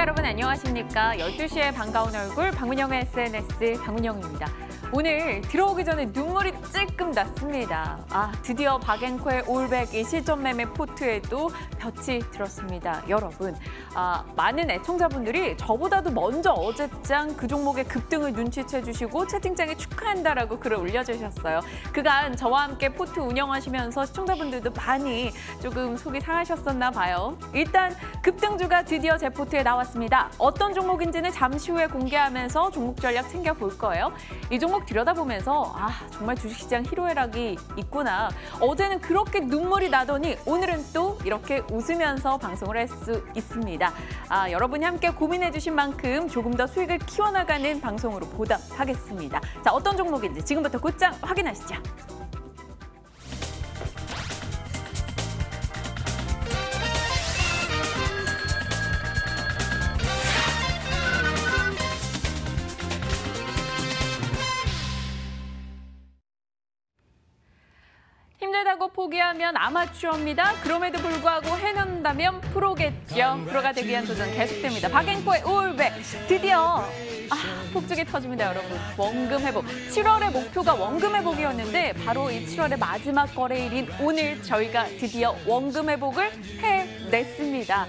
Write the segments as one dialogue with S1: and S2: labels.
S1: 여러분 안녕하십니까? 12시에 반가운 얼굴 박문영의 SNS 박문영입니다. 오늘 들어오기 전에 눈물이 찔끔 났습니다. 드디어 박앤코의 올백이 실전 매매 포트에도 볕이 들었습니다. 여러분, 많은 애청자분들이 저보다도 먼저 어제장 그 종목의 급등을 눈치채 주시고 채팅창에 축하한다라고 글을 올려주셨어요. 그간 저와 함께 포트 운영하시면서 시청자분들도 많이 조금 속이 상하셨었나 봐요. 일단 급등주가 드디어 제 포트에 나왔습니다. 어떤 종목인지는 잠시 후에 공개하면서 종목 전략 챙겨볼 거예요. 이 종목 들여다보면서 정말 주식시장 희로애락이 있구나. 어제는 그렇게 눈물이 나더니 오늘은 또 이렇게 웃으면서 방송을 할 수 있습니다. 여러분이 함께 고민해 주신 만큼 조금 더 수익을 키워나가는 방송으로 보답하겠습니다. 자, 어떤 종목인지 지금부터 곧장 확인하시죠. 힘들다고 포기하면 아마추어입니다. 그럼에도 불구하고 해낸다면 프로겠죠. 프로가 되기 위한 도전 계속됩니다. 박앤코의 올백 드디어 폭죽이 터집니다, 여러분. 원금 회복. 7월의 목표가 원금 회복이었는데 바로 이 7월의 마지막 거래일인 오늘 저희가 드디어 원금 회복을 해냈습니다.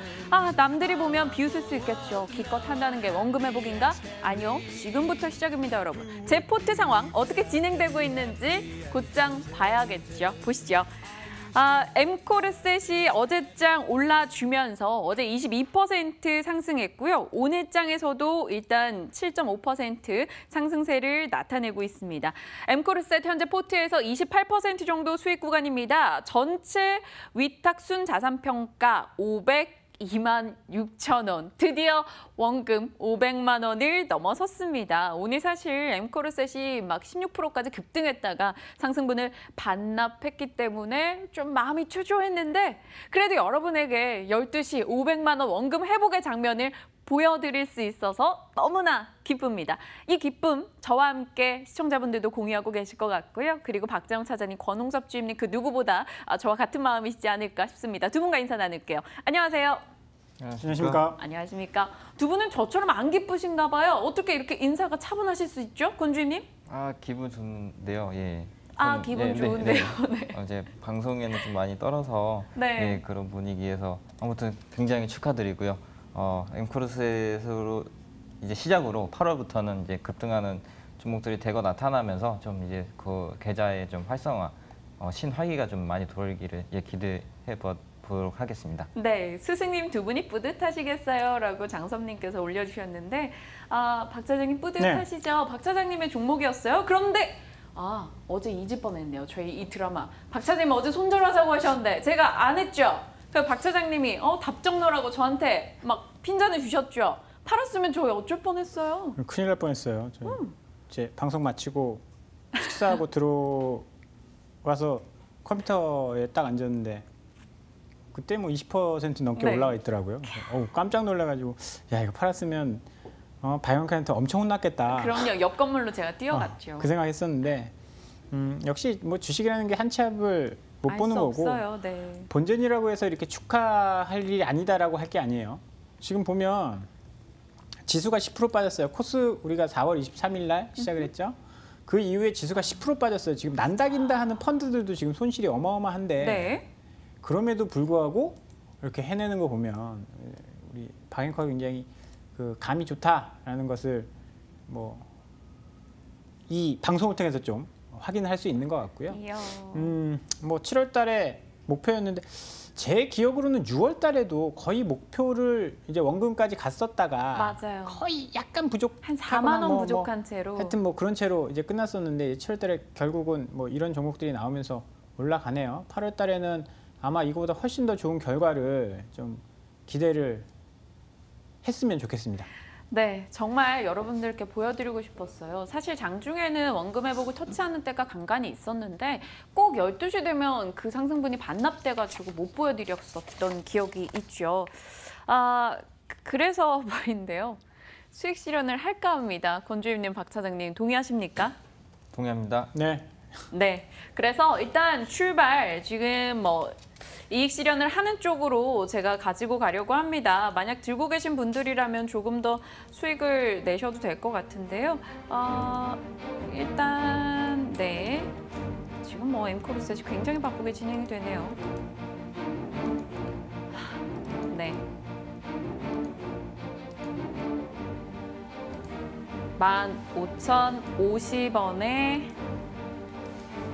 S1: 남들이 보면 비웃을 수 있겠죠. 기껏 한다는 게 원금 회복인가? 아니요. 지금부터 시작입니다, 여러분. 제 포트 상황 어떻게 진행되고 있는지 곧장 봐야겠죠. 보시죠. 엠코르셋이 어제장 올라주면서 어제 22% 상승했고요. 오늘장에서도 일단 7.5% 상승세를 나타내고 있습니다. 엠코르셋 현재 포트에서 28% 정도 수익 구간입니다. 전체 위탁 순자산평가 526,000원. 드디어 원금 500만 원을 넘어섰습니다. 오늘 사실 엠코르셋이 막 16%까지 급등했다가 상승분을 반납했기 때문에 좀 마음이 초조했는데 그래도 여러분에게 12시 500만 원 원금 회복의 장면을 보여드릴 수 있어서 너무나 기쁩니다. 이 기쁨 저와 함께 시청자분들도 공유하고 계실 것 같고요. 그리고 박재영 차장님, 권홍섭 주임님 그 누구보다 저와 같은 마음이시지 않을까 싶습니다. 두 분과 인사 나눌게요. 안녕하세요.
S2: 안녕하십니까.
S1: 안녕하십니까. 두 분은 저처럼 안 기쁘신가 봐요. 어떻게 이렇게 인사가 차분하실 수 있죠? 권 주임님?
S3: 기분 좋은데요. 예.
S1: 기분 좋은데요. 네.
S3: 어제 방송에는 좀 많이 떨어서
S1: 네.
S3: 그런 분위기에서 아무튼 굉장히 축하드리고요. 엠코르셋으로 이제 시작으로 8월부터는 이제 급등하는 종목들이 대거 나타나면서 좀 이제 그 계좌의 좀 활성화, 신활기가 좀 많이 돌기를 기대해 보도록 하겠습니다.
S1: 네, 스승님 두 분이 뿌듯하시겠어요? 라고 장섭님께서 올려주셨는데 박 차장님 뿌듯하시죠? 네. 박 차장님의 종목이었어요. 그런데 어제 잊을 뻔했네요. 저희 이 드라마. 박 차장님 어제 손절하자고 하셨는데 제가 안 했죠? 그래서 박 차장님이 답정너라고 저한테 막 핀잔을 주셨죠? 팔았으면 저희 어쩔 뻔했어요.
S2: 큰일 날 뻔했어요. 이제 방송 마치고 식사하고 들어와서 컴퓨터에 딱 앉았는데 그때 뭐 20% 넘게
S1: 네.
S2: 올라가 있더라고요. 깜짝 놀라가지고 야 이거 팔았으면 바이오한테 엄청 혼났겠다.
S1: 그럼요. 옆 건물로 제가 뛰어갔죠.
S2: 그 생각했었는데 역시 뭐 주식이라는 게 한 치 앞을 못 보는 거고
S1: 없어요. 네.
S2: 본전이라고 해서 이렇게 축하할 일이 아니다라고 할 게 아니에요. 지금 보면 지수가 10% 빠졌어요. 코스 우리가 4월 23일 날 시작을 했죠. 그 이후에 지수가 10% 빠졌어요. 지금 난다긴다 하는 펀드들도 지금 손실이 어마어마한데
S1: 네.
S2: 그럼에도 불구하고 이렇게 해내는 거 보면 우리 박앤코가 굉장히 그 감이 좋다라는 것을 뭐 이 방송을 통해서 좀 확인할 수 있는 것 같고요. 뭐 7월 달에 목표였는데 제 기억으로는 6월 달에도 거의 목표를 이제 원금까지 갔었다가
S1: 맞아요.
S2: 거의 약간 부족
S1: 한 4만 원 부족한 채로
S2: 하여튼 뭐 그런 채로 이제 끝났었는데 7월 달에 결국은 뭐 이런 종목들이 나오면서 올라가네요. 8월 달에는 아마 이거보다 훨씬 더 좋은 결과를 좀 기대를 했으면 좋겠습니다.
S1: 네, 정말 여러분들께 보여드리고 싶었어요. 사실 장중에는 원금 회복을 터치하는 때가 간간히 있었는데 꼭 12시 되면 그 상승분이 반납돼가지고 못 보여드렸었던 기억이 있죠. 그래서 말인데요. 수익 실현을 할까 합니다. 권주임님, 박 차장님 동의하십니까?
S3: 동의합니다.
S2: 네.
S1: 네, 그래서 일단 출발 지금 뭐 이익 실현을 하는 쪽으로 제가 가지고 가려고 합니다. 만약 들고 계신 분들이라면 조금 더 수익을 내셔도 될 것 같은데요. 일단 네, 지금 뭐 엠코르셋이 굉장히 바쁘게 진행이 되네요. 네. 15,050원에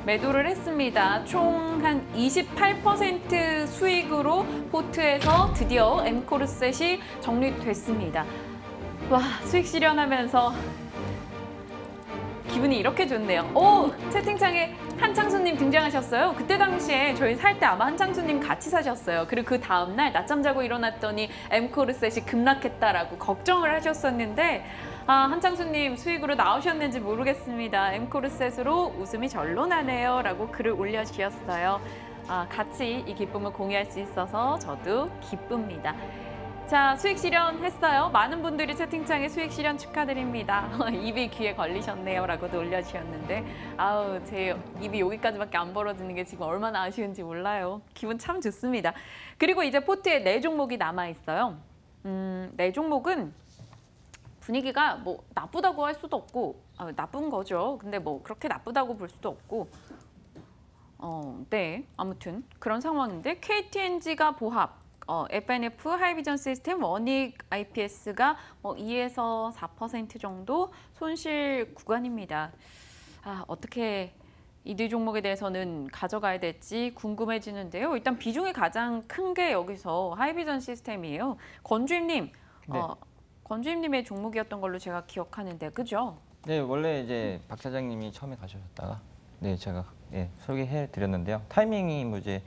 S1: 매도를 했습니다. 총 한 28% 수익으로 포트에서 드디어 엠코르셋이 정리됐습니다. 와, 수익 실현하면서 기분이 이렇게 좋네요. 오! 채팅창에 한창수님 등장하셨어요. 그때 당시에 저희 살 때 아마 한창수님 같이 사셨어요. 그리고 그 다음날 낮잠 자고 일어났더니 엠코르셋이 급락했다라고 걱정을 하셨었는데 한창수님 수익으로 나오셨는지 모르겠습니다. 엠코르셋으로 웃음이 절로 나네요 라고 글을 올려주셨어요. 같이 이 기쁨을 공유할 수 있어서 저도 기쁩니다. 자, 수익 실현했어요. 많은 분들이 채팅창에 수익 실현 축하드립니다. 입이 귀에 걸리셨네요 라고도 올려주셨는데 아우, 제 입이 여기까지밖에 안 벌어지는 게 지금 얼마나 아쉬운지 몰라요. 기분 참 좋습니다. 그리고 이제 포트에 4종목이 남아있어요. 4종목은 분위기가 뭐 나쁘다고 할 수도 없고 나쁜 거죠. 근데 뭐 그렇게 나쁘다고 볼 수도 없고 네, 아무튼 그런 상황인데 KTNG가 보합, FNF, 하이비전 시스템, 원익 IPS가 2에서 4% 정도 손실 구간입니다. 어떻게 이 네 종목에 대해서는 가져가야 될지 궁금해지는데요. 일단 비중이 가장 큰 게 여기서 하이비전 시스템이에요. 건주임님,
S2: 네.
S1: 건주임님의 종목이었던 걸로 제가 기억하는데, 그죠?
S3: 네, 원래 이제 박 차장님이 처음에 가셔셨다가 네, 제가 소개해 드렸는데요. 타이밍이 뭐 이제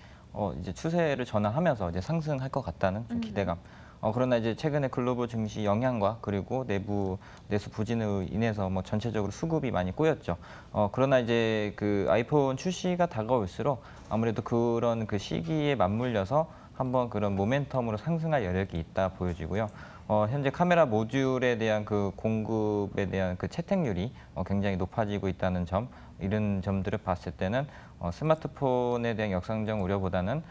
S3: 추세를 전환하면서 이제 상승할 것 같다는 좀 기대감. 그러나 이제 최근에 글로벌 증시 영향과 그리고 내수 부진으로 인해서 뭐 전체적으로 수급이 많이 꼬였죠. 그러나 이제 그 아이폰 출시가 다가올수록 아무래도 그런 그 시기에 맞물려서 한번 그런 모멘텀으로 상승할 여력이 있다 보여지고요. 현재 카메라 모듈에 대한 그 공급에 대한 그 채택률이 굉장히 높아지고 있다는 점, 이런 점들을 봤을 때는 스마트폰에 대한 역상정 우려보다는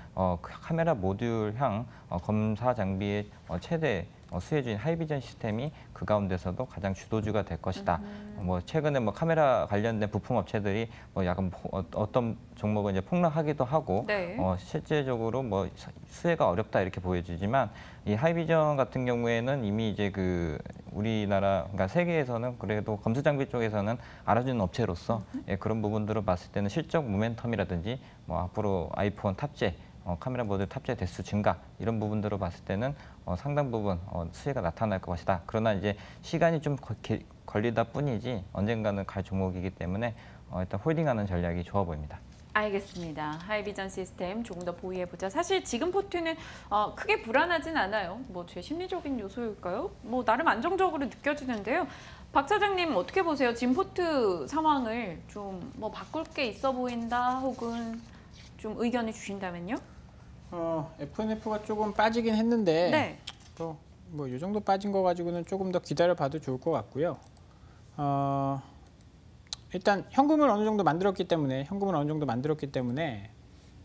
S3: 카메라 모듈형 검사 장비의 최대 수혜주인 하이비전 시스템이 그 가운데서도 가장 주도주가 될 것이다. 뭐 최근에 뭐 카메라 관련된 부품 업체들이 약간 어떤 종목은 이제 폭락하기도 하고
S1: 네.
S3: 실제적으로 뭐 수혜가 어렵다 이렇게 보여지지만 이 하이비전 같은 경우에는 이미 이제 그 우리나라 그러니까 세계에서는 그래도 검수 장비 쪽에서는 알아주는 업체로서 그런 부분들을 봤을 때는 실적 모멘텀이라든지 뭐 앞으로 아이폰 탑재 카메라 모듈 탑재 대수 증가 이런 부분들을 봤을 때는 상당 부분 수혜가 나타날 것이다. 그러나 이제 시간이 좀 걸리다 뿐이지 언젠가는 갈 종목이기 때문에 일단 홀딩하는 전략이 좋아 보입니다.
S1: 알겠습니다. 하이비전 시스템 조금 더 보유해보자. 사실 지금 포트는 크게 불안하진 않아요. 뭐 제 심리적인 요소일까요? 뭐 나름 안정적으로 느껴지는데요. 박 차장님 어떻게 보세요? 지금 포트 상황을 좀 뭐 바꿀 게 있어 보인다 혹은 좀 의견을 주신다면요?
S2: FNF가 조금 빠지긴 했는데
S1: 네.
S2: 또 뭐 이 정도 빠진 거 가지고는 조금 더 기다려봐도 좋을 것 같고요. 일단 현금을 어느 정도 만들었기 때문에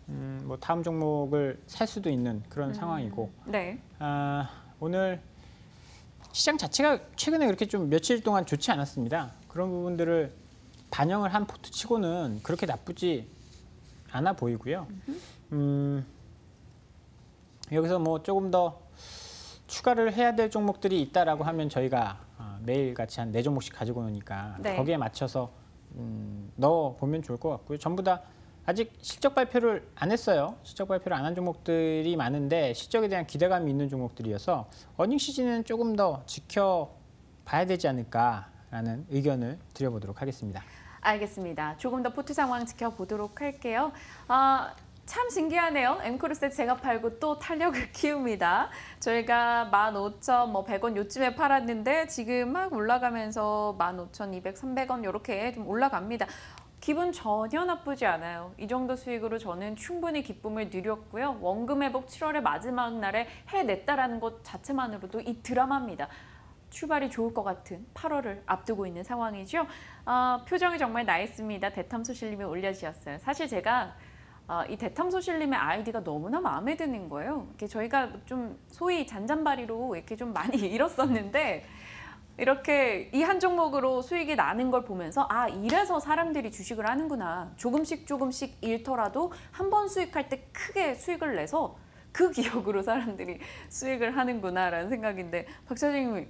S2: 뭐 다음 종목을 살 수도 있는 그런 상황이고
S1: 네.
S2: 오늘 시장 자체가 최근에 그렇게 좀 며칠 동안 좋지 않았습니다. 그런 부분들을 반영을 한 포트치고는 그렇게 나쁘지 않아 보이고요. 여기서 뭐 조금 더 추가를 해야 될 종목들이 있다라고 하면 저희가 매일 같이 한 4종목씩 가지고 오니까
S1: 네.
S2: 거기에 맞춰서 넣어보면 좋을 것 같고요. 전부 다 아직 실적 발표를 안 했어요. 실적 발표를 안 한 종목들이 많은데 실적에 대한 기대감이 있는 종목들이어서 어닝 시즌은 조금 더 지켜봐야 되지 않을까라는 의견을 드려보도록 하겠습니다.
S1: 알겠습니다. 조금 더 포트 상황 지켜보도록 할게요. 참 신기하네요. 엠코르셋 제가 팔고 또 탄력을 키웁니다. 저희가 15,100원 요쯤에 팔았는데 지금 막 올라가면서 15,200, 300원 이렇게 좀 올라갑니다. 기분 전혀 나쁘지 않아요. 이 정도 수익으로 저는 충분히 기쁨을 누렸고요. 원금 회복 7월의 마지막 날에 해냈다라는 것 자체만으로도 이 드라마입니다. 출발이 좋을 것 같은 8월을 앞두고 있는 상황이죠. 표정이 정말 나있습니다. 대탐소실님이 올려주셨어요. 사실 제가 이 대탐소실님의 아이디가 너무나 마음에 드는 거예요. 이렇게 저희가 좀 소위 잔잔바리로 이렇게 좀 많이 잃었었는데 이렇게 이 한 종목으로 수익이 나는 걸 보면서 이래서 사람들이 주식을 하는구나. 조금씩 잃더라도 한 번 수익할 때 크게 수익을 내서 그 기억으로 사람들이 수익을 하는구나라는 생각인데 박 사장님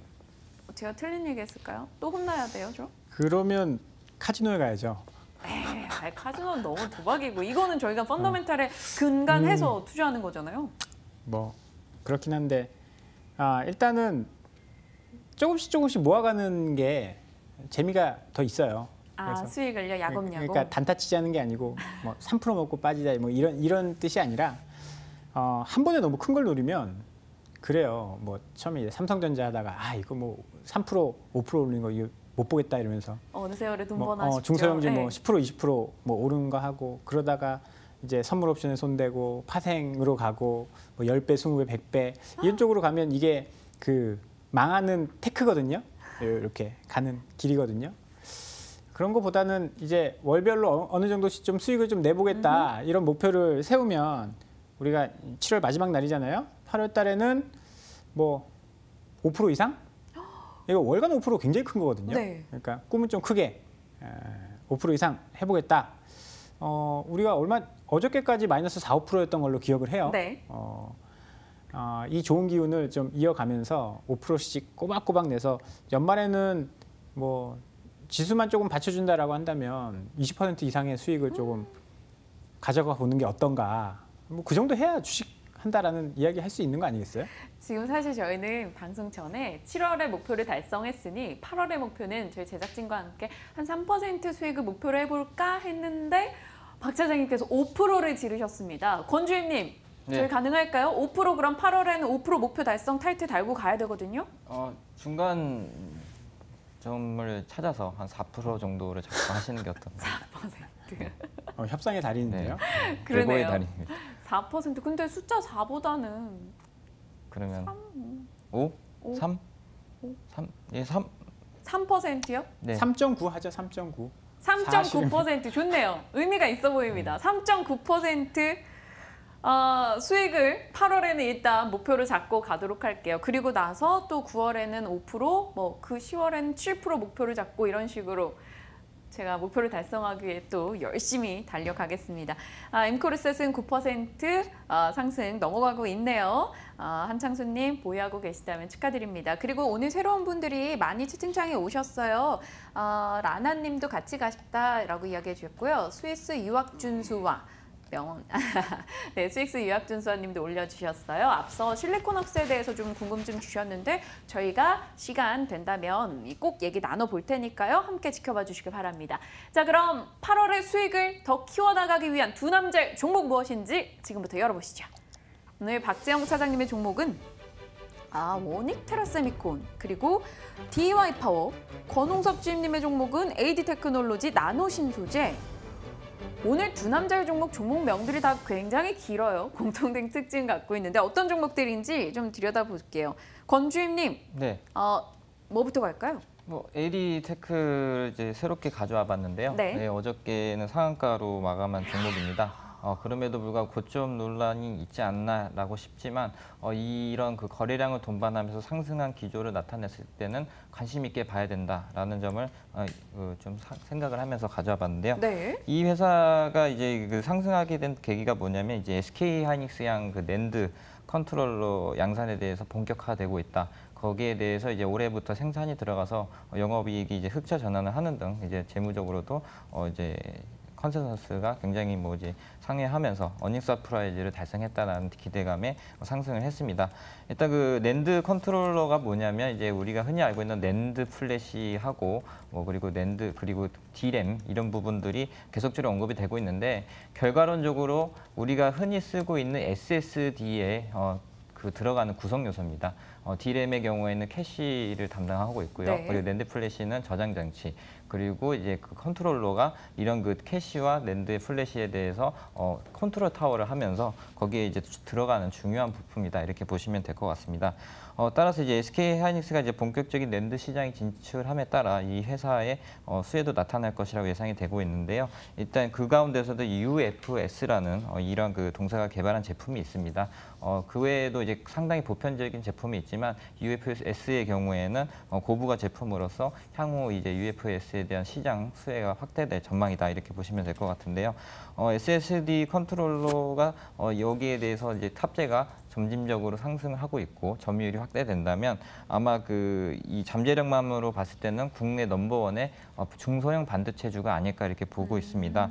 S1: 제가 틀린 얘기 했을까요? 또 혼나야 돼요, 저?
S2: 그러면 카지노에 가야죠.
S1: 에이, 카지노는 너무 도박이고 이거는 저희가 펀더멘탈에 근간해서 투자하는 거잖아요.
S2: 뭐 그렇긴 한데 일단은 조금씩 모아가는 게 재미가 더 있어요. 그래서
S1: 수익을요, 야곱야곱.
S2: 그러니까 단타 치지 않는 게 아니고 뭐 3% 먹고 빠지자 뭐 이런 뜻이 아니라 한 번에 너무 큰 걸 노리면 그래요. 뭐 처음에 이제 삼성전자 하다가 이거 뭐 3% 5% 오르는 거 이거 못 보겠다 이러면서
S1: 어느 세월에 돈
S2: 뭐,
S1: 버나 싶죠.
S2: 중소형주 뭐
S1: 네.
S2: 10% 20% 뭐 오른 거 하고 그러다가 이제 선물 옵션에 손대고 파생으로 가고 뭐 10배, 20배, 100배 이런 쪽으로 가면 이게 그 망하는 테크거든요. 이렇게 가는 길이거든요. 그런 것보다는 이제 월별로 어느 정도씩 좀 수익을 좀 내보겠다 이런 목표를 세우면 우리가 7월 마지막 날이잖아요. 8월 달에는 뭐 5% 이상? 이거 월간 5% 굉장히 큰 거거든요.
S1: 네.
S2: 그러니까 꿈은 좀 크게 5% 이상 해보겠다. 우리가 어저께까지 마이너스 4, 5%였던 걸로 기억을 해요.
S1: 네.
S2: 이 좋은 기운을 좀 이어가면서 5%씩 꼬박꼬박 내서 연말에는 뭐 지수만 조금 받쳐준다라고 한다면 20% 이상의 수익을 조금 가져가 보는 게 어떤가. 뭐 그 정도 해야 주식 한다라는 이야기 할 수 있는 거 아니겠어요?
S1: 지금 사실 저희는 방송 전에 7월의 목표를 달성했으니 8월의 목표는 저희 제작진과 함께 한 3% 수익을 목표로 해볼까 했는데 박 차장님께서 5%를 지르셨습니다. 권주임님, 저희 가능할까요? 5% 그럼 8월에는 5% 목표 달성 타이틀 달고 가야 되거든요.
S3: 중간 점을 찾아서 한 4% 정도를 잡고 하시는 게 어떤가?
S1: 4%.
S2: 협상의 달인인데요.
S1: 그러네요.
S3: 대고의 달입니다.
S1: 4%. 근데 숫자 4보다는
S3: 그러면
S1: 3,
S3: 5?
S1: 5?
S3: 3? 3? 예, 3?
S1: 3%요?
S3: 네.
S2: 3.9 하죠. 3.9.
S1: 3.9% 좋네요. 의미가 있어 보입니다. 3.9% 수익을 8월에는 일단 목표로 잡고 가도록 할게요. 그리고 나서 또 9월에는 5%, 뭐 그 10월에는 7% 목표를 잡고 이런 식으로 제가 목표를 달성하기 위해 또 열심히 달려가겠습니다. 엠코르셋은 9% 상승 넘어가고 있네요. 한창수님 보유하고 계시다면 축하드립니다. 그리고 오늘 새로운 분들이 많이 채팅창에 오셨어요. 라나님도 같이 가셨다라고 이야기해 주셨고요. 스위스 유학준수와 명언. 네, 스위스 유학준수님도 올려주셨어요. 앞서 실리콘업스에 대해서 좀 궁금증 주셨는데 저희가 시간 된다면 꼭 얘기 나눠볼 테니까요. 함께 지켜봐 주시기 바랍니다. 자, 그럼 8월의 수익을 더 키워나가기 위한 두 남자의 종목 무엇인지 지금부터 열어보시죠. 오늘 박재영 차장님의 종목은 원익 테라세미콘, 그리고 DY파워, 권홍섭 주임님의 종목은 AD테크놀로지 나노신소재. 오늘 두 남자의 종목명들이 다 굉장히 길어요. 공통된 특징 갖고 있는데 어떤 종목들인지 좀 들여다볼게요. 권 주임님,
S3: 네.
S1: 뭐부터 갈까요?
S3: AD테크를 이제 새롭게 가져와 봤는데요.
S1: 네.
S3: 어저께는 상한가로 마감한 종목입니다. 그럼에도 불구하고 고점 논란이 있지 않나라고 싶지만 이런 그 거래량을 동반하면서 상승한 기조를 나타냈을 때는 관심 있게 봐야 된다라는 점을 좀 생각을 하면서 가져와 봤는데요.
S1: 네.
S3: 이 회사가 이제 그 상승하게 된 계기가 뭐냐면 이제 SK 하이닉스양 그 낸드 컨트롤러 양산에 대해서 본격화되고 있다. 거기에 대해서 이제 올해부터 생산이 들어가서 영업이익이 이제 흑자 전환을 하는 등 이제 재무적으로도 이제 컨센서스가 굉장히 이제 상회하면서 어닝 서프라이즈를 달성했다는 기대감에 상승을 했습니다. 일단 그 낸드 컨트롤러가 뭐냐면 이제 우리가 흔히 알고 있는 낸드 플래시하고 그리고 낸드 그리고 D램 이런 부분들이 계속적으로 언급이 되고 있는데 결과론적으로 우리가 흔히 쓰고 있는 SSD의 그 들어가는 구성 요소입니다. D램의 경우에는 캐시를 담당하고 있고요.
S1: 네.
S3: 그리고 낸드 플래시는 저장 장치. 그리고 이제 그 컨트롤러가 이런 그 캐시와 낸드 플래시에 대해서 컨트롤 타워를 하면서 거기에 이제 들어가는 중요한 부품이다 이렇게 보시면 될 것 같습니다. 따라서 이제 SK 하이닉스가 이제 본격적인 낸드 시장에 진출함에 따라 이 회사의 수혜도 나타날 것이라고 예상이 되고 있는데요. 일단 그 가운데서도 UFS라는 이런 그 동사가 개발한 제품이 있습니다. 그 외에도 이제 상당히 보편적인 제품이 있지만 UFS의 경우에는 고부가 제품으로서 향후 이제 UFS에 대한 시장 수혜가 확대될 전망이다 이렇게 보시면 될 것 같은데요. SSD 컨트롤러가 여기에 대해서 이제 탑재가 점진적으로 상승하고 있고 점유율이 확대된다면 아마 이 잠재력만으로 봤을 때는 국내 넘버원의 중소형 반도체주가 아닐까 이렇게 보고 있습니다.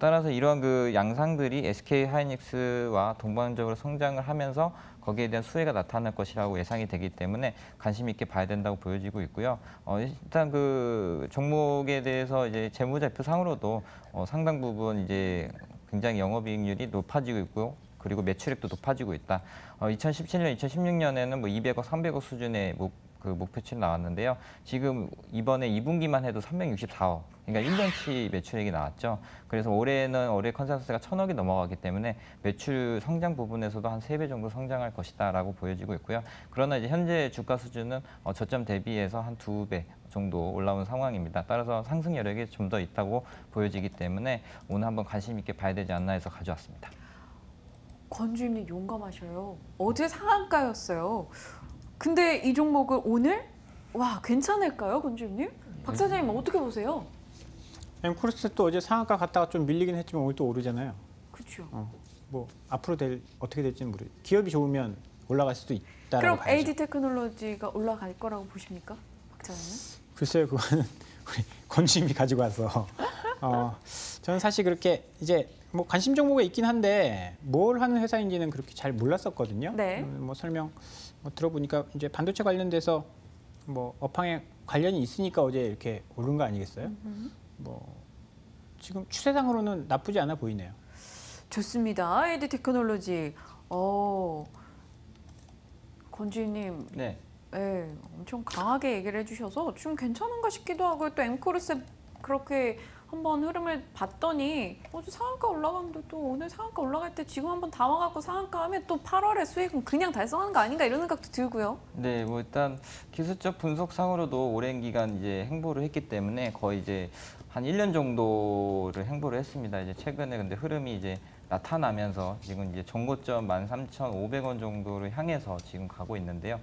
S3: 따라서 이러한 그 양상들이 SK 하이닉스와 동반적으로 성장을 하면서 거기에 대한 수혜가 나타날 것이라고 예상이 되기 때문에 관심 있게 봐야 된다고 보여지고 있고요. 일단 그 종목에 대해서 이제 재무제표상으로도 상당 부분 이제 굉장히 영업이익률이 높아지고 있고. 그리고 매출액도 높아지고 있다. 2017년, 2016년에는 뭐 200억, 300억 수준의 목표치 나왔는데요. 지금 이번에 2분기만 해도 364억. 그러니까 1년치 매출액이 나왔죠. 그래서 올해 컨센서스가 1,000억이 넘어가기 때문에 매출 성장 부분에서도 한 3배 정도 성장할 것이다라고 보여지고 있고요. 그러나 이제 현재 주가 수준은 저점 대비해서 한 2배 정도 올라온 상황입니다. 따라서 상승 여력이 좀 더 있다고 보여지기 때문에 오늘 한번 관심 있게 봐야 되지 않나 해서 가져왔습니다.
S1: 권주임님 용감하셔요. 어제 상한가였어요. 근데 이 종목을 오늘 와 괜찮을까요, 권주임님? 박 사장님 어떻게 보세요?
S2: 엠코르스 또 어제 상한가 갔다가 좀 밀리긴 했지만 오늘 또 오르잖아요.
S1: 그렇죠.
S2: 뭐 앞으로 어떻게 될지는 모르겠어요. 기업이 좋으면 올라갈 수도 있다라고
S1: 그럼
S2: 봐야죠.
S1: AD 테크놀로지가 올라갈 거라고 보십니까, 박 사장님?
S2: 글쎄요, 그거는 우리 권주임이 가지고 와서 저는 사실 그렇게 이제 뭐 관심 종목에 있긴 한데 뭘 하는 회사인지는 그렇게 잘 몰랐었거든요.
S1: 네.
S2: 뭐 설명 들어보니까 이제 반도체 관련돼서 뭐 업황에 관련이 있으니까 어제 이렇게 오른 거 아니겠어요? 뭐 지금 추세상으로는 나쁘지 않아 보이네요.
S1: 좋습니다. AD 테크놀로지. 권주임님,
S3: 네.
S1: 네, 엄청 강하게 얘기를 해주셔서 좀 괜찮은가 싶기도 하고 또 엠코르스 그렇게 한번 흐름을 봤더니 어제 상한가 올라갔는데 또 오늘 상한가 올라갈 때 지금 한번 담아갖고 상한가 하면 또 8월에 수익은 그냥 달성하는 거 아닌가 이런 생각도 들고요.
S3: 네, 뭐 일단 기술적 분석상으로도 오랜 기간 이제 행보를 했기 때문에 거의 이제 한 1년 정도를 행보를 했습니다. 이제 최근에 근데 흐름이 이제 나타나면서 지금 이제 정고점 13,500원 정도를 향해서 지금 가고 있는데요.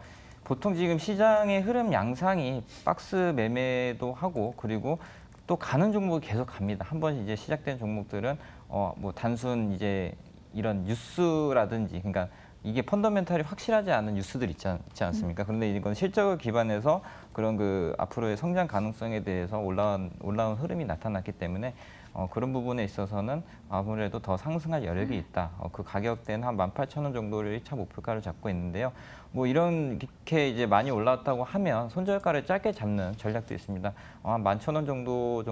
S3: 보통 지금 시장의 흐름 양상이 박스 매매도 하고 그리고 또 가는 종목이 계속 갑니다. 한번 이제 시작된 종목들은 뭐 단순 이제 이런 뉴스라든지 그러니까 이게 펀더멘탈이 확실하지 않은 뉴스들 있지 않습니까? 그런데 이건 실적을 기반해서 그런 그 앞으로의 성장 가능성에 대해서 올라온 흐름이 나타났기 때문에 그런 부분에 있어서는 아무래도 더 상승할 여력이 있다. 그 가격대는 한 18,000원 정도를 1차 목표가를 잡고 있는데요. 뭐 이렇게 이제 많이 올라왔다고 하면 손절가를 짧게 잡는 전략도 있습니다. 한 11,000원 정도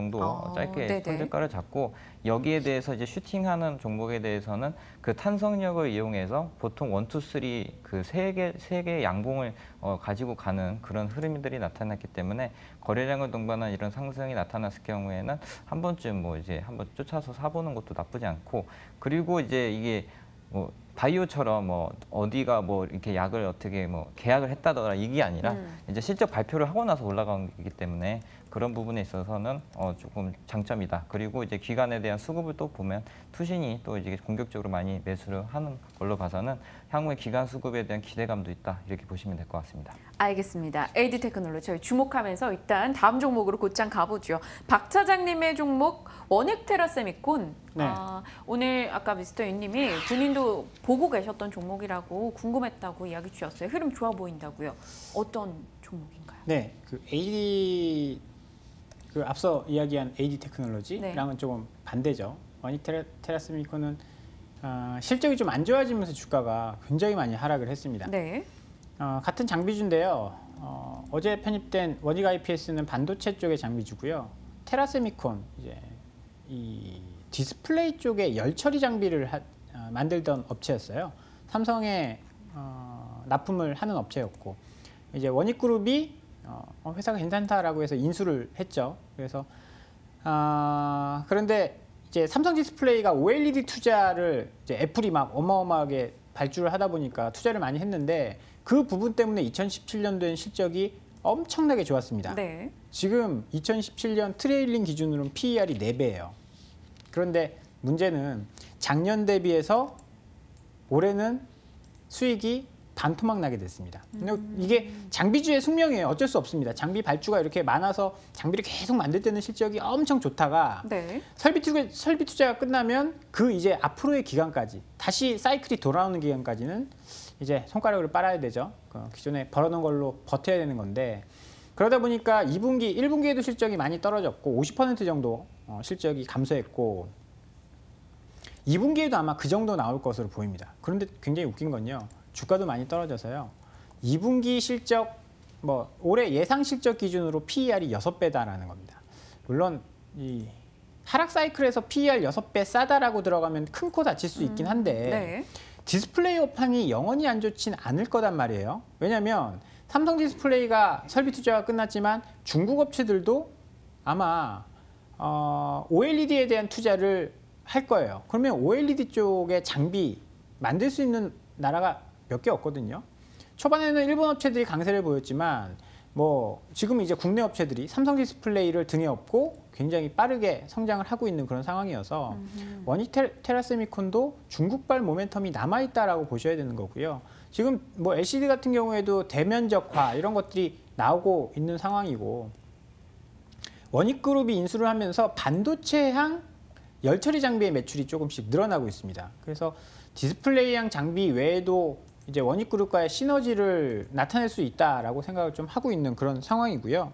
S3: 짧게
S1: 네네.
S3: 손절가를 잡고 여기에 대해서 이제 슈팅하는 종목에 대해서는 그 탄성력을 이용해서 보통 1, 2, 3 그 세 개의 양봉을 가지고 가는 그런 흐름들이 나타났기 때문에 거래량을 동반한 이런 상승이 나타났을 경우에는 한 번쯤 뭐 이제 한번 쫓아서 사보는 것도 나쁘지 않고 그리고 이제 이게 뭐 바이오처럼 뭐 어디가 뭐 이렇게 약을 어떻게 뭐 계약을 했다더라 이게 아니라 이제 실적 발표를 하고 나서 올라간 거기 때문에 그런 부분에 있어서는 조금 장점이다. 그리고 이제 기관에 대한 수급을 또 보면 투신이 또 이제 공격적으로 많이 매수를 하는 걸로 봐서는 향후에 기관 수급에 대한 기대감도 있다. 이렇게 보시면 될 것 같습니다. 알겠습니다.
S1: AD 테크놀로지 저희 주목하면서 일단 다음 종목으로 곧장 가보죠. 박 차장님의 종목 원액테라세미콘.
S2: 네.
S1: 오늘 아까 미스터 윤님이 본인도 보고 계셨던 종목이라고 궁금했다고 이야기 주셨어요. 흐름 좋아 보인다고요. 어떤 종목인가요?
S2: 네, 그 AD 그 앞서 이야기한 AD 테크놀로지랑은
S1: 네.
S2: 조금 반대죠. 원익 테라스미코는 실적이 좀 안 좋아지면서 주가가 굉장히 많이 하락을 했습니다.
S1: 네.
S2: 같은 장비주인데요. 어제 편입된 원익 IPS는 반도체 쪽의 장비주고요. 테라세미콘 이제 이 디스플레이 쪽에 열 처리 장비를 만들던 업체였어요. 삼성의 납품을 하는 업체였고 이제 원익그룹이 회사가 괜찮다라고 해서 인수를 했죠. 그래서 그런데 이제 삼성디스플레이가 OLED 투자를 이제 애플이 막 어마어마하게 발주를 하다 보니까 투자를 많이 했는데 그 부분 때문에 2017년도엔 실적이 엄청나게 좋았습니다.
S1: 네.
S2: 지금 2017년 트레일링 기준으로는 PER이 4배예요. 그런데 문제는 작년 대비해서 올해는 수익이 반토막 나게 됐습니다. 근데 이게 장비주의 숙명이에요. 어쩔 수 없습니다. 장비 발주가 이렇게 많아서 장비를 계속 만들 때는 실적이 엄청 좋다가
S1: 네.
S2: 설비 투자가 끝나면 그 이제 앞으로의 기간까지 다시 사이클이 돌아오는 기간까지는 이제 손가락으로 빨아야 되죠. 기존에 벌어놓은 걸로 버텨야 되는 건데 그러다 보니까 2분기, 1분기에도 실적이 많이 떨어졌고 50% 정도 실적이 감소했고 2분기에도 아마 그 정도 나올 것으로 보입니다. 그런데 굉장히 웃긴 건요. 주가도 많이 떨어져서요. 2분기 실적, 올해 예상 실적 기준으로 PER이 6배다라는 겁니다. 물론 이 하락 사이클에서 PER 6배 싸다라고 들어가면 큰 코 다칠 수 있긴 한데
S1: 네.
S2: 디스플레이 업황이 영원히 안 좋진 않을 거단 말이에요. 왜냐하면 삼성 디스플레이가 설비 투자가 끝났지만 중국 업체들도 아마 OLED에 대한 투자를 할 거예요. 그러면 OLED 쪽에 장비 만들 수 있는 나라가 몇 개 없거든요. 초반에는 일본 업체들이 강세를 보였지만 지금 이제 국내 업체들이 삼성 디스플레이를 등에 업고 굉장히 빠르게 성장을 하고 있는 그런 상황이어서 원익 테라세미콘도 중국발 모멘텀이 남아있다라고 보셔야 되는 거고요. 지금 LCD 같은 경우에도 대면적화 이런 것들이 나오고 있는 상황이고 원익그룹이 인수를 하면서 반도체향 열처리 장비의 매출이 조금씩 늘어나고 있습니다. 그래서 디스플레이향 장비 외에도 이제 원익그룹과의 시너지를 나타낼 수 있다라고 생각을 좀 하고 있는 그런 상황이고요.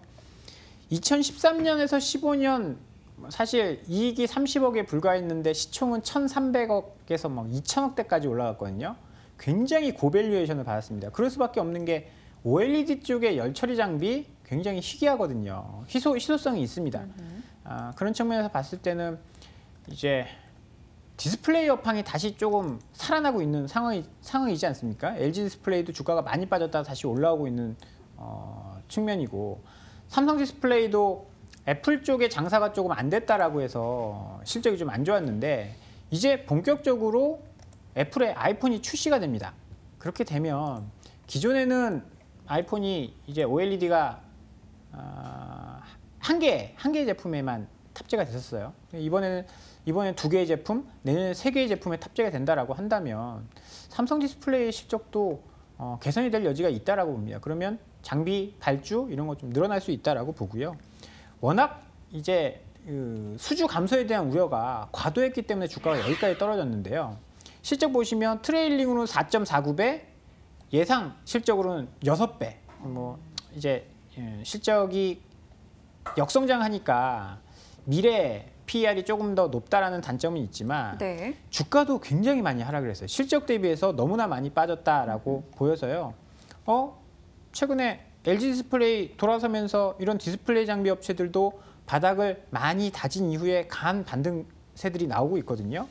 S2: 2013년에서 15년 사실 이익이 30억에 불과했는데 시총은 1,300억에서 2,000억대까지 올라갔거든요. 굉장히 고밸류에이션을 받았습니다. 그럴 수밖에 없는 게 OLED 쪽의 열처리 장비 굉장히 희귀하거든요. 희소성이 있습니다. 그런 측면에서 봤을 때는 이제 디스플레이 업황이 다시 조금 살아나고 있는 상황이지 않습니까? LG 디스플레이도 주가가 많이 빠졌다가 다시 올라오고 있는 측면이고 삼성 디스플레이도 애플 쪽의 장사가 조금 안 됐다라고 해서 실적이 좀 안 좋았는데 이제 본격적으로 애플의 아이폰이 출시가 됩니다. 그렇게 되면 기존에는 아이폰이 이제 OLED가 한 개 제품에만 탑재가 됐었어요. 이번에 2개의 제품, 내년에 3개의 제품에 탑재가 된다라고 한다면 삼성 디스플레이 실적도 개선이 될 여지가 있다라고 봅니다. 그러면 장비 발주 이런 거 좀 늘어날 수 있다라고 보고요. 워낙 이제 수주 감소에 대한 우려가 과도했기 때문에 주가가 여기까지 떨어졌는데요. 실적 보시면 트레일링으로는 4.49배, 예상 실적으로는 6배. 이제 실적이 역성장하니까 미래 PER이 조금 더 높다라는 단점은 있지만
S1: 네.
S2: 주가도 굉장히 많이 하락을 했어요. 실적 대비해서 너무나 많이 빠졌다라고 보여서요. 최근에 LG 디스플레이 돌아서면서 이런 디스플레이 장비 업체들도 바닥을 많이 다진 이후에 강한 반등세들이 나오고 있거든요.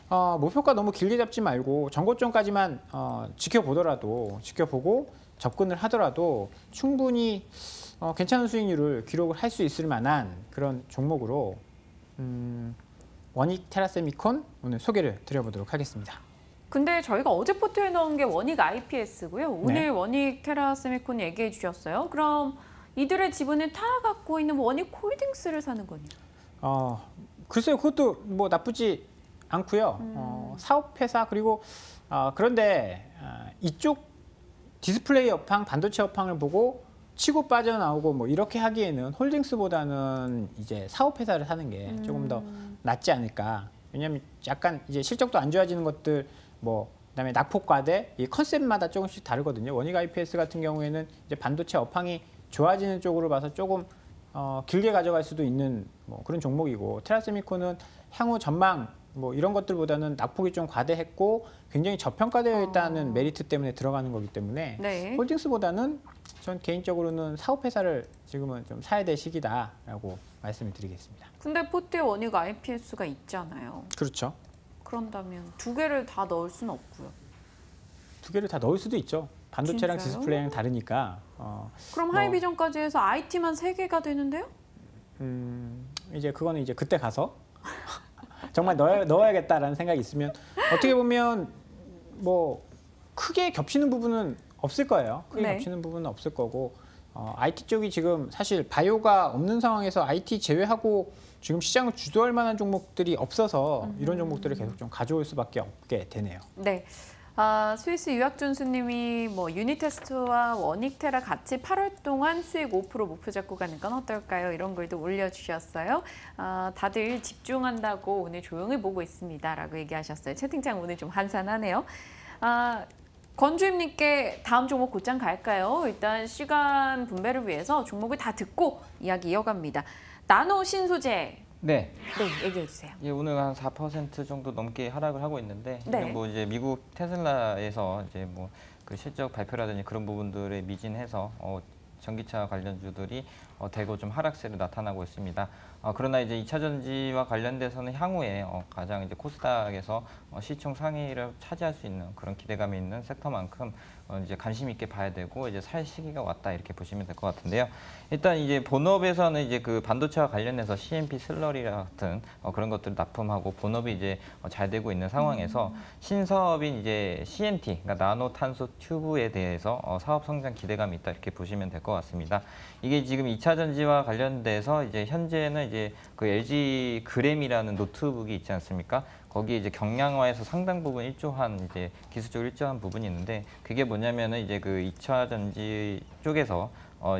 S2: 목표가 너무 길게 잡지 말고 전고점까지만 지켜보고 접근을 하더라도 충분히 괜찮은 수익률을 기록을 할 수 있을 만한 그런 종목으로 원익 테라세미콘 오늘 소개를 드려보도록 하겠습니다.
S1: 근데 저희가 어제 포트에 넣은 게 원익 IPS고요. 오늘
S2: 네.
S1: 원익 테라세미콘 얘기해 주셨어요. 그럼 이들의 지분을 다 갖고 있는 원익 홀딩스를 사는 거냐?
S2: 글쎄요. 그것도 나쁘지 않고요. 사업회사 그리고 그런데 이쪽 디스플레이 업황, 반도체 업황을 보고 치고 빠져나오고 이렇게 하기에는 홀딩스보다는 이제 사업회사를 사는 게 조금 더 낫지 않을까. 왜냐하면 약간 이제 실적도 안 좋아지는 것들 그다음에 낙폭과대 이 컨셉마다 조금씩 다르거든요. 원익 IPS 같은 경우에는 이제 반도체 업황이 좋아지는 쪽으로 봐서 조금 길게 가져갈 수도 있는 그런 종목이고 테라세미콘은 향후 전망 이런 것들보다는 낙폭이 좀 과대했고 굉장히 저평가되어 있다는 메리트 때문에 들어가는 거기 때문에
S1: 네.
S2: 홀딩스보다는 전 개인적으로는 사업회사를 지금은 좀 사야 될 시기다라고 말씀을 드리겠습니다.
S1: 근데 포트에 원익 IPS가 있잖아요.
S2: 그렇죠.
S1: 그런다면 두 개를 다 넣을 수는 없고요.
S2: 두 개를 다 넣을 수도 있죠. 반도체랑
S1: 진짜요?
S2: 디스플레이랑 다르니까.
S1: 그럼
S2: 뭐,
S1: 하이비전까지 해서 IT만 3개가 되는데요?
S2: 이제 그거는 이제 그때 가서 정말 넣어야겠다라는 생각이 있으면 어떻게 보면 뭐 크게 겹치는 부분은 없을 거예요. 크게
S1: 네.
S2: 겹치는 부분은 없을 거고 IT 쪽이 지금 사실 바이오가 없는 상황에서 IT 제외하고 지금 시장을 주도할 만한 종목들이 없어서 이런 종목들을 계속 좀 가져올 수밖에 없게 되네요.
S1: 네. 스위스 유학준수님이 뭐 유니테스트와 원익테라 같이 8월 동안 수익 5% 목표 잡고 가는 건 어떨까요? 이런 글도 올려주셨어요. 다들 집중한다고 오늘 조용히 보고 있습니다라고 얘기하셨어요. 채팅창 오늘 좀 한산하네요. 권주임님께 다음 종목 곧장 갈까요? 일단 시간 분배를 위해서 종목을 다 듣고 이야기 이어갑니다. 나노 신소재.
S3: 네.
S1: 네, 얘기해 주세요.
S3: 예, 오늘 한 4% 정도 넘게 하락을 하고 있는데
S1: 네.
S3: 이건 뭐 이제 미국 테슬라에서 이제 뭐 그 실적 발표라든지 그런 부분들에 미진해서 전기차 관련주들이 대거 좀 하락세를 나타나고 있습니다. 그러나 이제 2차 전지와 관련돼서는 향후에 가장 이제 코스닥에서 시총 상위를 차지할 수 있는 그런 기대감이 있는 섹터만큼 이제 관심 있게 봐야 되고 이제 살 시기가 왔다 이렇게 보시면 될 것 같은데요. 일단 이제 본업에서는 이제 그 반도체와 관련해서 CMP 슬러리 같은 그런 것들을 납품하고 본업이 이제 잘 되고 있는 상황에서 신사업인 이제 CNT, 그러니까 나노 탄소 튜브에 대해서 사업 성장 기대감이 있다 이렇게 보시면 될 것 같습니다. 이게 지금 2차 전지와 관련돼서 이제 현재는 이제 그 LG 그램이라는 노트북이 있지 않습니까? 거기에 이제 경량화해서 상당 부분 일조한 이제 기술적으로 일조한 부분이 있는데 그게 뭐냐면은 이제 그 2차 전지 쪽에서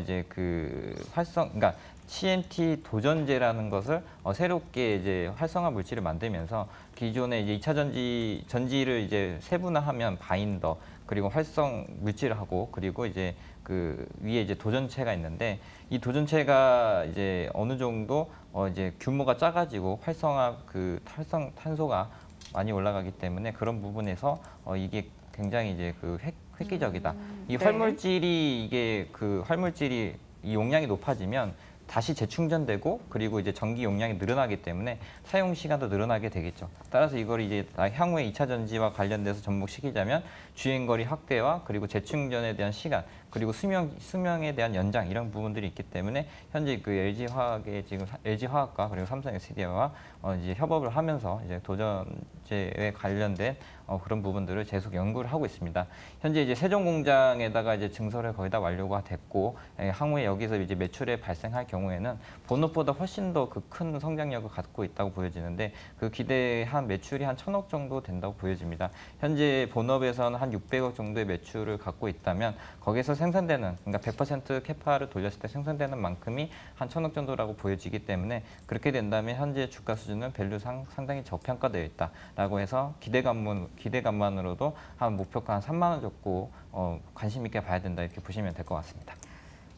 S3: 이제 그 그러니까 CNT 도전제라는 것을 새롭게 이제 활성화 물질을 만들면서 기존의 이제 2차 전지를 이제 세분화하면 바인더 그리고 활성 물질을 하고 그리고 이제 그 위에 이제 도전체가 있는데 이 도전체가 이제 어느 정도 이제 규모가 작아지고 활성 탄소가 많이 올라가기 때문에 그런 부분에서 이게 굉장히 이제 그 획기적이다. 이
S1: 네.
S3: 활물질이 이 용량이 높아지면 다시 재충전되고 그리고 이제 전기 용량이 늘어나기 때문에 사용 시간도 늘어나게 되겠죠. 따라서 이걸 이제 향후에 2차 전지와 관련돼서 접목시키자면 주행거리 확대와 그리고 재충전에 대한 시간 그리고 수명에 대한 연장 이런 부분들이 있기 때문에 현재 그 LG화학과 그리고 삼성 SDI와 이제 협업을 하면서 이제 도전제에 관련된 그런 부분들을 계속 연구를 하고 있습니다. 현재 이제 세종 공장에다가 이제 증설을 거의 다 완료가 됐고 향후에 여기서 이제 매출에 발생할 경우에는 본업보다 훨씬 더 그 큰 성장력을 갖고 있다고 보여지는데 그 기대한 매출이 한 1,000억 정도 된다고 보여집니다. 현재 본업에서는 한 600억 정도의 매출을 갖고 있다면 거기서 생산되는 그러니까 100% 캐파를 돌렸을 때 생산되는 만큼이 한 1,000억 정도라고 보여지기 때문에 그렇게 된다면 현재 주가 수준은 밸류상 상당히 저평가되어 있다라고 해서 기대감만으로도 한 목표가 한 3만 원 정도 관심 있게 봐야 된다 이렇게 보시면 될 것 같습니다.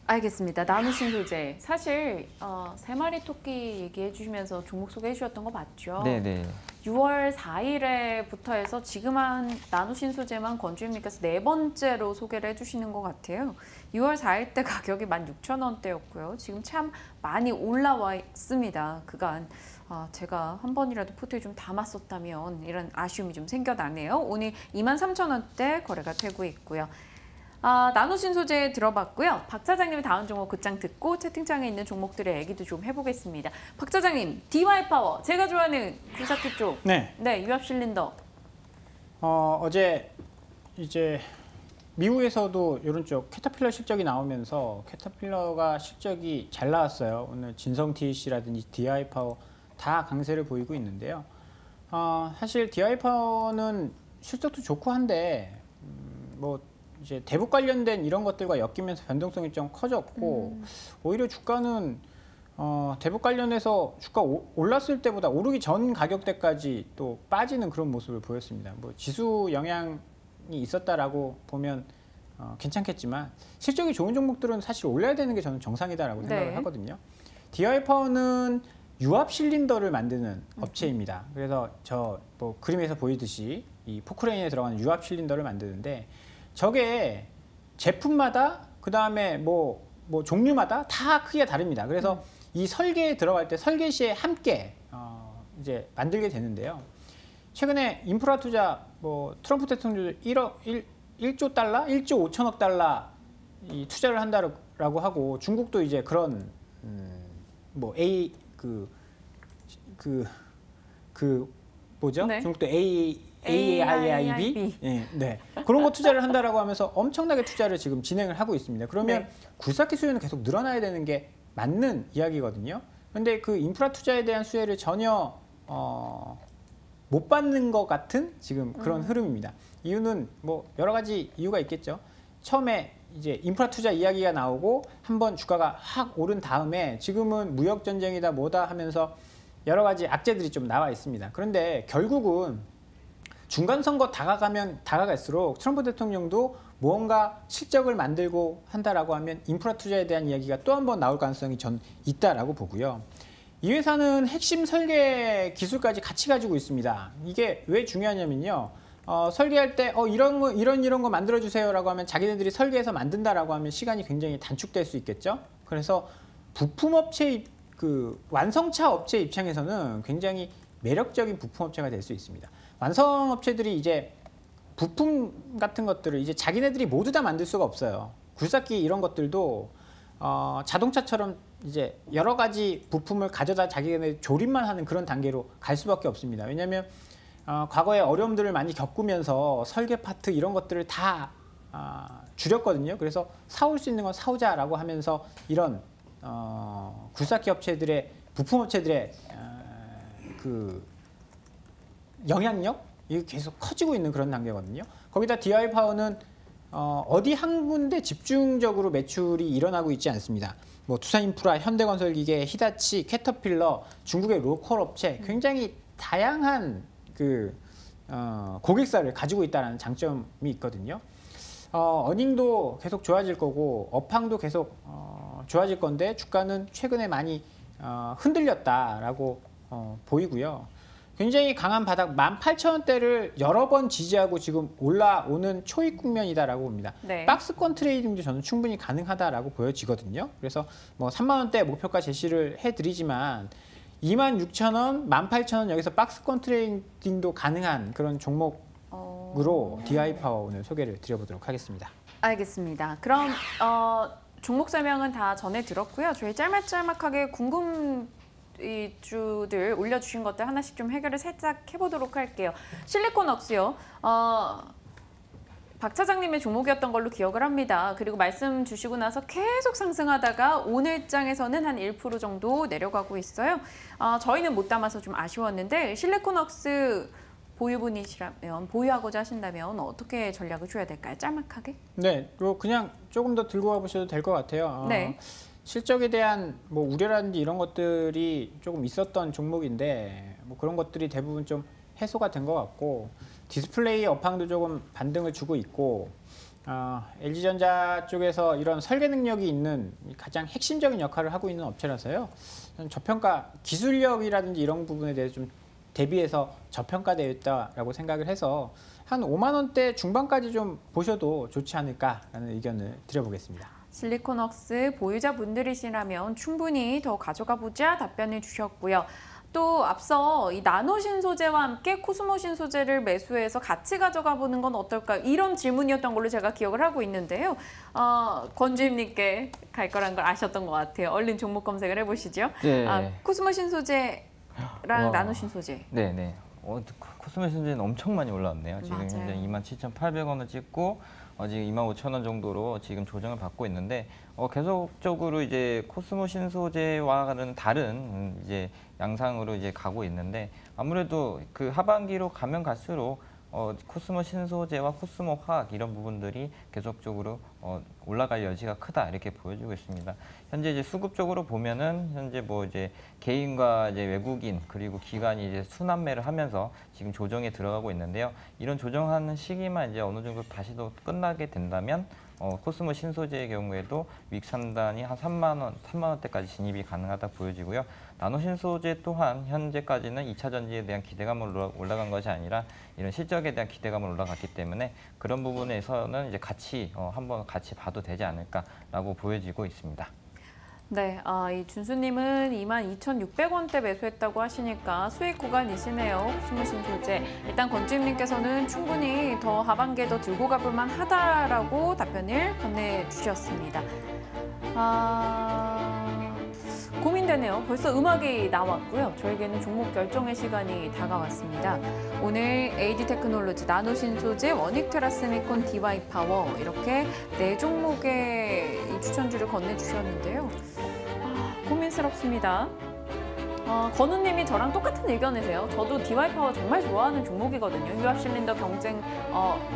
S1: 알겠습니다. 나누신 소재. 사실 세 마리 토끼 얘기해 주시면서 종목 소개해 주셨던 거 맞죠?
S3: 네네.
S1: 6월 4일에부터 해서 지금 한 나누신 소재만 권주임님께서 4번째로 소개를 해주시는 것 같아요. 6월 4일 때 가격이 16,000원대였고요. 지금 참 많이 올라와 있습니다. 그간 제가 한 번이라도 포트에 좀 담았었다면 이런 아쉬움이 좀 생겨나네요. 오늘 23,000원대 거래가 되고 있고요. 나누신 소재 들어봤고요. 박 차장님의 다음 종목 곧장 듣고 채팅창에 있는 종목들의 얘기도 좀 해보겠습니다. 박 차장님, DY파워 제가 좋아하는 구사키 쪽.
S2: 네.
S1: 네, 유압 실린더.
S2: 어제 이제 미국에서도 이런 쪽 캐터필러 실적이 나오면서 캐터필러가 실적이 잘 나왔어요. 오늘 진성 TC라든지 DI파워 다 강세를 보이고 있는데요. 사실 DI파워는 실적도 좋고 한데 뭐 이제 대북 관련된 이런 것들과 엮이면서 변동성이 좀 커졌고 오히려 주가는 대북 관련해서 주가 올랐을 때보다 오르기 전 가격대까지 또 빠지는 그런 모습을 보였습니다. 뭐 지수 영향이 있었다라고 보면 괜찮겠지만 실적이 좋은 종목들은 사실 올려야 되는 게 저는 정상이다라고 생각을
S1: 네.
S2: 하거든요. DI파워는 유압 실린더를 만드는 업체입니다. 그래서 뭐 그림에서 보이듯이 이 포크레인에 들어가는 유압 실린더를 만드는데 저게 제품마다 그 다음에 뭐 종류마다 다 크기가 다릅니다. 그래서 이 설계에 들어갈 때 설계 시에 함께 이제 만들게 되는데요. 최근에 인프라 투자 트럼프 대통령도 1억 1조 달러, 1조 5천억 달러 이 투자를 한다라고 하고 중국도 이제 그런 뭐 A 뭐죠?
S1: 네.
S2: 중국도 AIIB 예, 네. 그런 거 투자를 한다라고 하면서 엄청나게 투자를 지금 진행을 하고 있습니다. 그러면
S1: 네.
S2: 굴삭기 수요는 계속 늘어나야 되는 게 맞는 이야기거든요. 그런데 그 인프라 투자에 대한 수혜를 전혀 못 받는 것 같은 지금 그런 흐름입니다. 이유는 뭐 여러 가지 이유가 있겠죠. 처음에 이제 인프라 투자 이야기가 나오고 한번 주가가 확 오른 다음에 지금은 무역 전쟁이다 뭐다 하면서 여러 가지 악재들이 좀 나와 있습니다. 그런데 결국은 중간 선거 다가가면 다가갈수록 트럼프 대통령도 무언가 실적을 만들고 한다라고 하면 인프라 투자에 대한 이야기가 또 한 번 나올 가능성이 전 있다라고 보고요. 이 회사는 핵심 설계 기술까지 같이 가지고 있습니다. 이게 왜 중요하냐면요. 설계할 때 이런 거 만들어 주세요라고 하면 자기네들이 설계해서 만든다라고 하면 시간이 굉장히 단축될 수 있겠죠. 그래서 부품업체 그 완성차 업체 입장에서는 굉장히 매력적인 부품업체가 될 수 있습니다. 완성업체들이 이제 부품 같은 것들을 이제 자기네들이 모두 다 만들 수가 없어요. 굴삭기 이런 것들도 자동차처럼 이제 여러 가지 부품을 가져다 자기네들이 조립만 하는 그런 단계로 갈 수밖에 없습니다. 왜냐하면 과거에 어려움들을 많이 겪으면서 설계 파트 이런 것들을 다 줄였거든요. 그래서 사올 수 있는 건 사오자라고 하면서 이런 굴삭기 업체들의 부품 업체들의 그 영향력이 계속 커지고 있는 그런 단계거든요. 거기다 DI 파워는 어디 한 군데 집중적으로 매출이 일어나고 있지 않습니다. 뭐 투자인프라, 현대건설기계, 히다치, 캐터필러, 중국의 로컬 업체 굉장히 다양한 그 고객사를 가지고 있다는 장점이 있거든요. 어닝도 계속 좋아질 거고 업황도 계속 좋아질 건데 주가는 최근에 많이 흔들렸다라고 보이고요. 굉장히 강한 바닥 18,000원대를 여러 번 지지하고 지금 올라오는 초입 국면이다라고 봅니다.
S1: 네.
S2: 박스권 트레이딩도 저는 충분히 가능하다라고 보여지거든요. 그래서 뭐 3만 원대 목표가 제시를 해드리지만 26,000원, 18,000원 여기서 박스권 트레이딩도 가능한 그런 종목으로 DI 파워 오늘 소개를 드려보도록 하겠습니다.
S1: 알겠습니다. 그럼 종목 설명은 다 전해 들었고요. 저희 짤막짤막하게 이 주들 올려주신 것들 하나씩 좀 해결을 살짝 해보도록 할게요. 실리콘웍스요. 박 차장님의 종목이었던 걸로 기억을 합니다. 그리고 말씀 주시고 나서 계속 상승하다가 오늘장에서는 한 1% 정도 내려가고 있어요. 저희는 못 담아서 좀 아쉬웠는데 실리콘웍스 보유분이시라면 보유하고자 하신다면 어떻게 전략을 줘야 될까요? 짤막하게?
S2: 네, 그냥 조금 더 들고 가보셔도 될 것 같아요.
S1: 네.
S2: 실적에 대한 뭐 우려라든지 이런 것들이 조금 있었던 종목인데 뭐 그런 것들이 대부분 좀 해소가 된 것 같고 디스플레이 업황도 조금 반등을 주고 있고 LG전자 쪽에서 이런 설계 능력이 있는 가장 핵심적인 역할을 하고 있는 업체라서요. 저평가 기술력이라든지 이런 부분에 대해서 좀 대비해서 저평가되어 있다라고 생각을 해서 한 5만 원대 중반까지 좀 보셔도 좋지 않을까라는 의견을 드려보겠습니다.
S1: 실리콘웍스 보유자분들이시라면 충분히 더 가져가 보자 답변을 주셨고요. 또 앞서 이 나노 신소재와 함께 코스모 신소재를 매수해서 같이 가져가 보는 건 어떨까 이런 질문이었던 걸로 제가 기억을 하고 있는데요. 권주임님께 갈 거란 걸 아셨던 것 같아요. 얼른 종목 검색을 해보시죠.
S3: 네.
S1: 코스모 신소재랑 나노 신소재.
S3: 네네. 코스모 신소재는 엄청 많이 올라왔네요. 지금
S1: 맞아요.
S3: 현재 27,800원을 찍고 지금 25,000원 정도로 지금 조정을 받고 있는데 계속적으로 이제 코스모 신소재와는 다른 이제 양상으로 이제 가고 있는데 아무래도 그 하반기로 가면 갈수록 코스모 신소재와 코스모 화학 이런 부분들이 계속적으로 올라갈 여지가 크다 이렇게 보여지고 있습니다. 현재 이제 수급적으로 보면은 현재 뭐 이제 개인과 이제 외국인 그리고 기관이 이제 순환매를 하면서 지금 조정에 들어가고 있는데요. 이런 조정하는 시기만 이제 어느 정도 다시 또 끝나게 된다면 코스모 신소재의 경우에도 윗 상단이 한 3만 원대까지 진입이 가능하다 보여지고요. 나노 신소재 또한 현재까지는 2차 전지에 대한 기대감으로 올라간 것이 아니라 이런 실적에 대한 기대감으로 올라갔기 때문에 그런 부분에서는 이제 같이 한번 같이 봐도 되지 않을까라고 보여지고 있습니다.
S1: 네, 이 준수님은 22,600원대 매수했다고 하시니까 수익 구간이시네요. 숨으신 소재. 일단 권지임님께서는 충분히 더 하반기에 더 들고 가볼 만하다라고 답변을 보내주셨습니다. 고민되네요. 벌써 음악이 나왔고요. 저에게는 종목 결정의 시간이 다가왔습니다. 오늘 AD테크놀로지, 나노신소재, 원익테라스미콘, DY파워 이렇게 4종목의 이 추천주를 건네주셨는데요. 고민스럽습니다. 건우님이 저랑 똑같은 의견이세요. 저도 DY파워 정말 좋아하는 종목이거든요. 유압 실린더 경쟁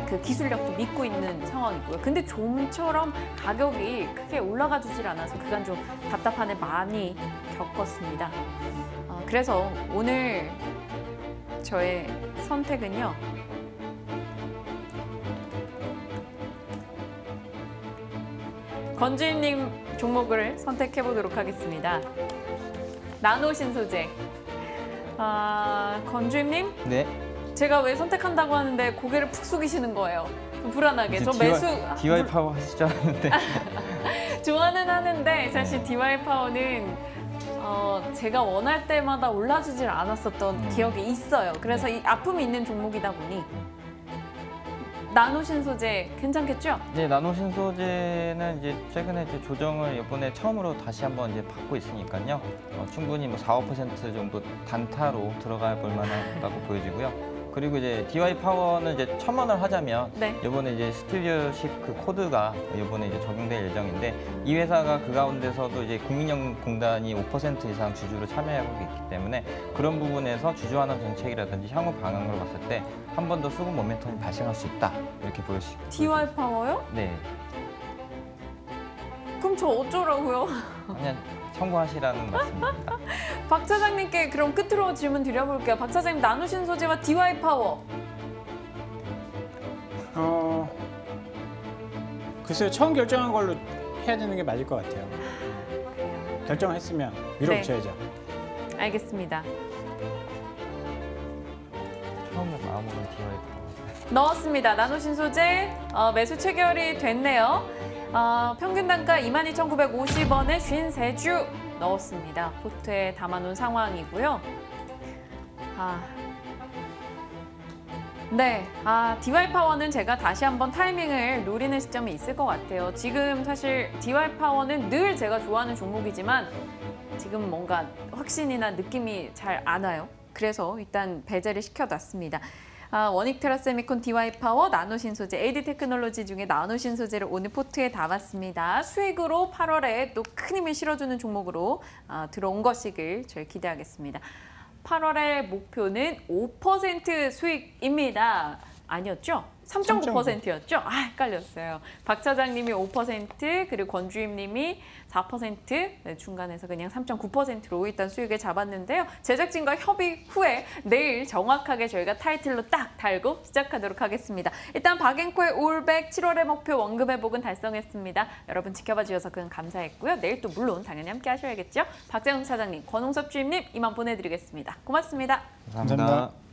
S1: 그 기술력도 믿고 있는 상황이고요. 근데 좀처럼 가격이 크게 올라가 주질 않아서 그간 좀 답답한 일 많이 겪었습니다. 그래서 오늘 저의 선택은요. 건주임님 종목을 선택해 보도록 하겠습니다. 나노신소재. 건주임님,
S3: 네.
S1: 제가 왜 선택한다고 하는데 고개를 푹 숙이시는 거예요. 좀 불안하게. 저 매수
S3: DY 파워 하실 줄 알았는데.
S1: 좋아는 하는데 사실 DY 파워는 제가 원할 때마다 올라주질 않았었던 기억이 있어요. 그래서 이 아픔이 있는 종목이다 보니 나노신소재 괜찮겠죠?
S3: 네, 나노신소재는 이제 최근에 이제 조정을 이번에 처음으로 다시 한번 이제 받고 있으니까요. 충분히 뭐 4, 5% 정도 단타로 들어가 볼 만하다고 보여지고요. 그리고 이제 DY 파워는 이제 1,000만원 하자면
S1: 네.
S3: 이번에 이제 스튜디오십 그 코드가 이번에 이제 적용될 예정인데 이 회사가 그 가운데서도 이제 국민연금공단이 5% 이상 주주로 참여하고 있기 때문에 그런 부분에서 주주환원 정책이라든지 향후 방향으로 봤을 때 한 번 더 수급 모멘텀이 발생할 수 있다 이렇게 보여지고
S1: DY 파워요?
S3: 네,
S1: 그럼 저 어쩌라고요?
S3: 그냥 참고하시라는 말씀입니다.
S1: 박 차장님께 그럼 끝으로 질문 드려볼게요. 박 차장님, 나노신소재와 DY 파워.
S2: 글쎄요, 처음 결정한 걸로 해야 되는 게 맞을 것 같아요.
S1: 그래요.
S2: 결정했으면 밀어붙여야죠.
S1: 알겠습니다.
S3: 처음에 마음으로 DY 파워.
S1: 넣었습니다. 나노신소재 매수 체결이 됐네요. 평균 단가 22,950원에 53주 넣었습니다. 포트에 담아놓은 상황이고요. 네, DY 파워는 제가 다시 한번 타이밍을 노리는 시점이 있을 것 같아요. 지금 사실 DY 파워는 늘 제가 좋아하는 종목이지만 지금 뭔가 확신이나 느낌이 잘 안 와요. 그래서 일단 배제를 시켜놨습니다. 원익테라세미콘, DY 파워, 나노신소재, AD테크놀로지 중에 나노신소재를 오늘 포트에 담았습니다. 수익으로 8월에 또 큰 힘을 실어주는 종목으로 들어온 것이길 저희 기대하겠습니다. 8월의 목표는 5% 수익입니다. 아니었죠? 3.9%였죠? 헷갈렸어요. 박 차장님이 5%, 그리고 권주임님이 4%, 네, 중간에서 그냥 3.9%로 일단 수익을 잡았는데요. 제작진과 협의 후에 내일 정확하게 저희가 타이틀로 딱 달고 시작하도록 하겠습니다. 일단 박앤코의 올백 7월의 목표 원금 회복은 달성했습니다. 여러분 지켜봐 주셔서 그건 감사했고요. 내일 또 물론 당연히 함께 하셔야겠죠? 박재훈 차장님, 권홍섭 주임님 이만 보내드리겠습니다. 고맙습니다.
S3: 감사합니다.